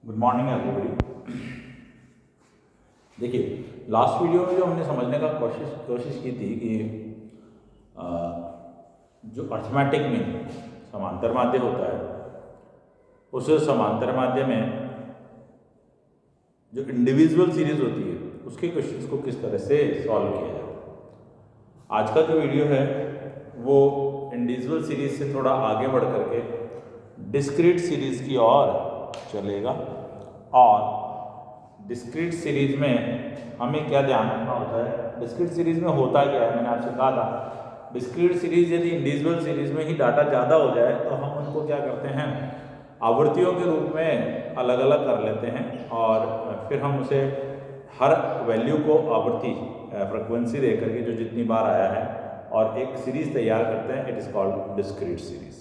Good morning everybody. देखिए, last video में जो हमने समझने का कोशिश की थी कि अ, जो अर्थमेटिक में समांतर माध्य होता है, उस समांतर माध्य में जो इंडिविजुअल सीरीज होती है उसके क्वेश्चंस को किस तरह से सॉल्व किया जाए। आज का जो वीडियो है वो इंडिविजुअल सीरीज से थोड़ा आगे बढ़ करके डिस्क्रीट सीरीज की ओर चलेगा। और डिस्क्रीट सीरीज में हमें क्या ध्यान रखना होता है, डिस्क्रीट सीरीज में होता क्या है, मैंने आपसे कहा था डिस्क्रीट सीरीज यदि इंडिविजुअल सीरीज में ही डाटा ज़्यादा हो जाए तो हम उनको क्या करते हैं, आवृत्तियों के रूप में अलग अलग कर लेते हैं और फिर हम उसे हर वैल्यू को आवृत्ति फ्रिक्वेंसी दे करके जो जितनी बार आया है और एक सीरीज तैयार करते हैं। It is called discrete series.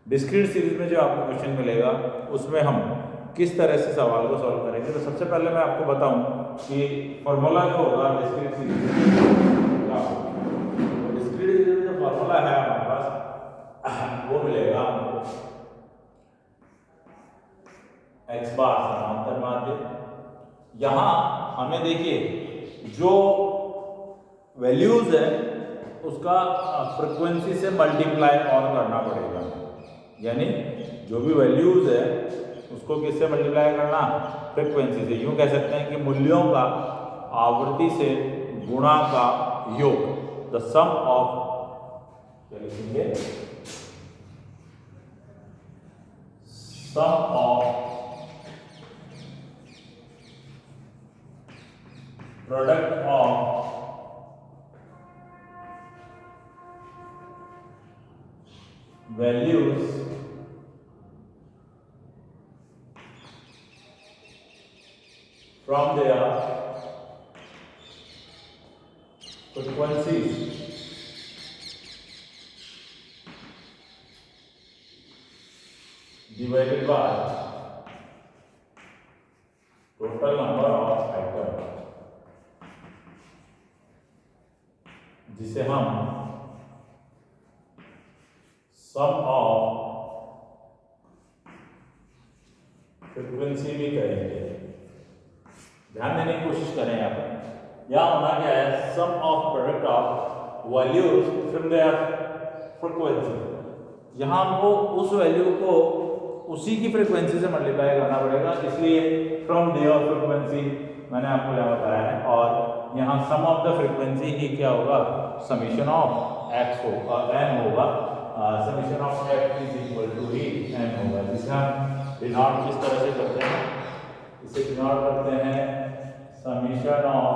Discrete series में जो आपको क्वेश्चन मिलेगा उसमें हम किस तरह से सवाल को सॉल्व करेंगे। तो सबसे पहले मैं आपको बताऊं कि फॉर्मूला जो होगा डिस्क्रीट सीरीज का, डिस्क्रीट सीरीज में जो फॉर्मूला है हमारे पास वो मिलेगा हमको x बार समांतर माध्य। यहाँ हमें देखिए जो वैल्यूज है उसका फ्रिक्वेंसी से मल्टीप्लाई और करना पड़ेगा, यानी जो भी वैल्यूज है उसको किससे मल्टीप्लाई करना, फ्रिक्वेंसी से। यूं कह सकते हैं कि मूल्यों का आवृत्ति से गुणा का योग, द सम ऑफ, क्या लिखेंगे, sum of product of values from their frequencies divided by total number of items, जिसे हम सम ऑफ फ्रीक्वेंसी भी कहेंगे। ध्यान देने की कोशिश करें यहाँ पर। यहाँ होना क्या है, sum of product of values from their frequency. यहाँ हमको उस वैल्यू को उसी की फ्रीक्वेंसी से मल्टीप्लाई करना पड़ेगा, इसलिए फ्रॉम देयर फ्रीक्वेंसी मैंने आपको यहाँ बताया है। और यहाँ सम ऑफ द फ्रीक्वेंसी ही क्या होगा, समीशन ऑफ एक्स होगा, एन होगा, summation of x is equal to ही एन होगा, जिसे हम डिनोट किस तरह से करते हैं, इसे डिनोट करते हैं summation of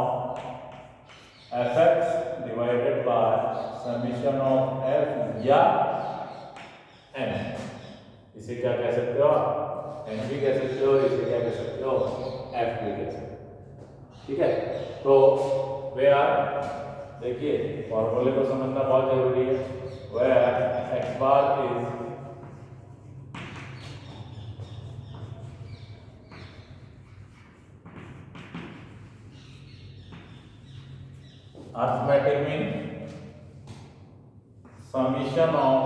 f x divided bye summation of F या एन। इसे क्या कह सकते हो आप, एन भी कह सकते हो, इसे क्या कह सकते हो, एफ भी कह सकते हो। ठीक है, तो वे आर, देखिए फॉर्मूले को समझना बहुत जरूरी है। Where x bar is arithmetic mean summation of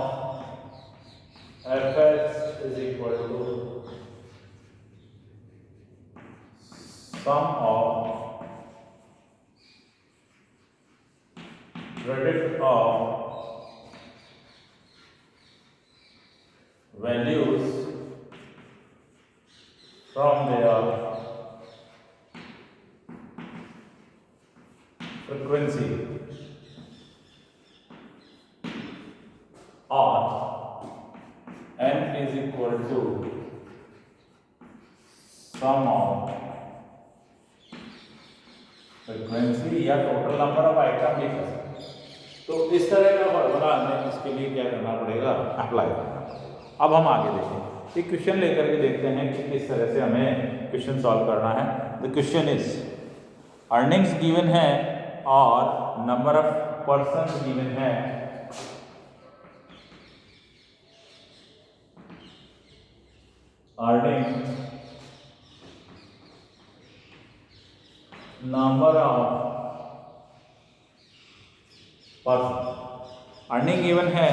fx is equal to sum of product of values from their frequency or n is equal to sum of frequency या टोटल नंबर ऑफ आइटम भी कर सकते हैं। तो इस तरह का formula हमें इसके लिए क्या करना पड़ेगा, अप्लाई करना। अब हम आगे देखें, एक क्वेश्चन लेकर के देखते हैं कि किस तरह से हमें क्वेश्चन सॉल्व करना है। The question is earnings given है और नंबर ऑफ पर्सन गिवन है। Earning, number of person. Earning given है,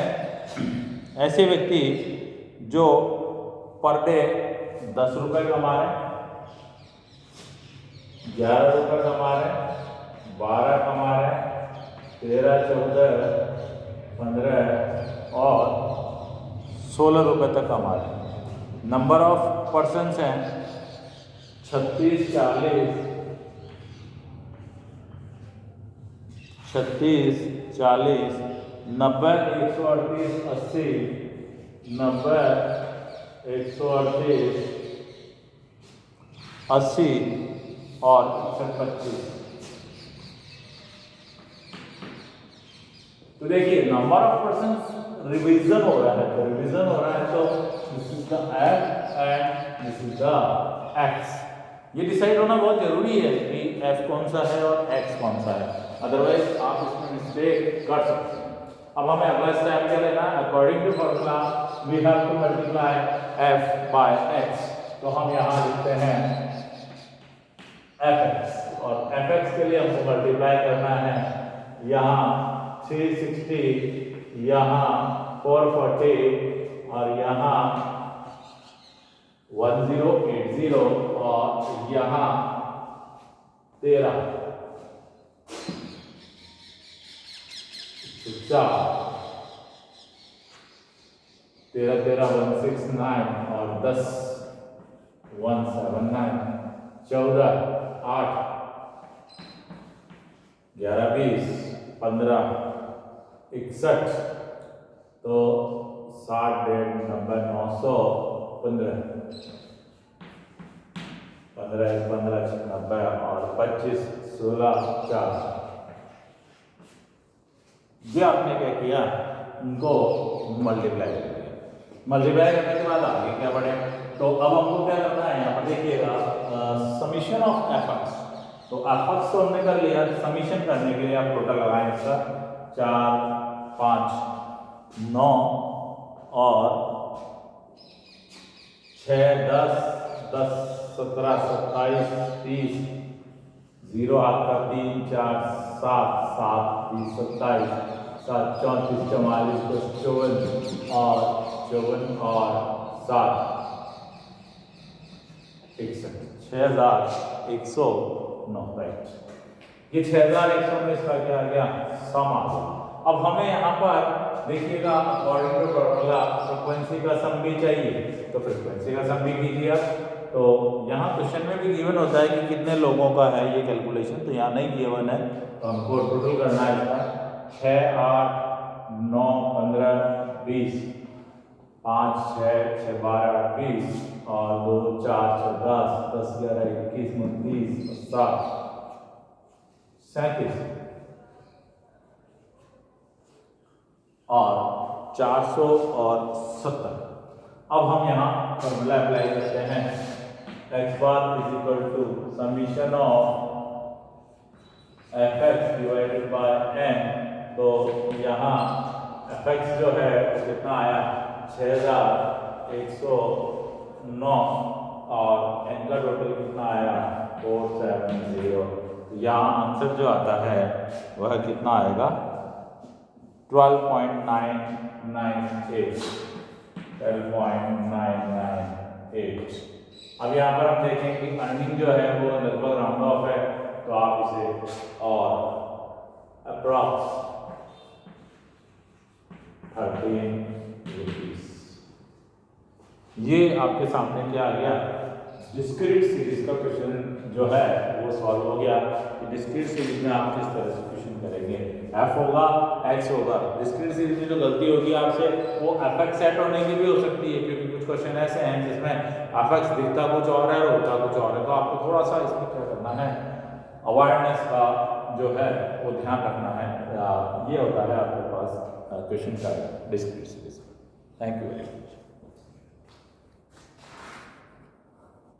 ऐसे व्यक्ति जो पर डे 10 रुपये कमा रहे हैं, ₹11 कमा रहे हैं, 12 कमा रहे हैं, 13, 14, 15 और ₹16 तक कमा रहे हैं। नंबर ऑफ पर्सन्स हैं 36, 40, 90, 138, 80, 90, 138, 80 और 125। तो देखिए नंबर ऑफ पर्सन्स रिवीजन हो रहा है, तो रिवीजन हो रहा है तो this is the F and this is the x. ये डिसाइड होना बहुत जरूरी है कि एफ कौन सा है और एक्स कौन सा है, अदरवाइज आप इसमें मिस्टेक कर सकते हैं। अब हमें अगला स्टेप क्या लेना है, according to formula we have to multiply f by x. तो हम यहाँ लिखते हैं एफ एक्स, और एफ एक्स के लिए हमको मल्टीप्लाई करना है यहाँ 360, यहाँ 440 और यहाँ 1080 और यहाँ 13, 169 और 10 179, 14, 8, 11, 20, 15, 61, तो 60, 150, 900, 15, 15, 90 और 25, 16, 4। ये आपने क्या किया, इनको मल्टीप्लाई कर दिया। मल्टीप्लाई करने के बाद आगे क्या बढ़े, तो अब हमको क्या करना है, यहाँ पर देखिएगा समीशन ऑफ एफ एक्स। तो एफ एक्स तो हमने कर लिया, समीशन करने के लिए आप टोटल लगाएं इसका 4, 5, 9 और 6, 10, 17, 27, 30, 0 हाथ का 3, 4, 7, 7, 30, 27, 7, 34, 44, 54 और 7, 61, 6109। ये 6109 इसका क्या आ गया, सम आ गया। अब हमें यहाँ पर देखिएगा अकॉर्डिंग टू फॉर्मूला फ्रीक्वेंसी का सम भी चाहिए, तो फ्रीक्वेंसी का सम भी कीजिए। तो यहाँ क्वेश्चन में भी गिवन होता है कि कितने लोगों का है ये कैलकुलेशन, तो यहाँ नहीं गिवन है, तो हमको टोटल करना है इसका 6, 8, 9, 15, 20, 5, 6, 12, 20 और 2, 4, 6, 10, 10, 11, 21, 29, 7, 37 और 470। अब हम यहाँ फॉर्मूला अप्लाई करते हैं, x bar is equal to summation of f x divided by n। तो यहाँ एफ एक्स जो है वो कितना आया, 6109 और n का टोटल कितना आया, 470। यहाँ आंसर जो आता है वह कितना आएगा, 12.998। 12.998। अब यहाँ पर हम देखें कि अर्निंग जो है वो लगभग राउंड ऑफ है, तो आप इसे और अप्रॉक्स 13 रुपीज। ये आपके सामने क्या आ गया, डिस्क्रीट सीरीज का क्वेश्चन जो है वो सॉल्व हो गया। डिस्क्रीट सीरीज में आप किस तरह से क्वेश्चन करेंगे, एफ होगा, एक्स होगा। डिस्क्रीट सीरीज में जो गलती होगी आपसे वो एफ एक्स सेट होने की भी हो सकती है, क्योंकि कुछ क्वेश्चन ऐसे हैं जिसमें एफ एक्स दिखता कुछ और है, होता कुछ और है। तो आपको थोड़ा सा इसमें क्या करना है, अवेयरनेस का जो है वो ध्यान रखना है। ये होता है आपके पास क्वेश्चन का discrete series. Thank you very much.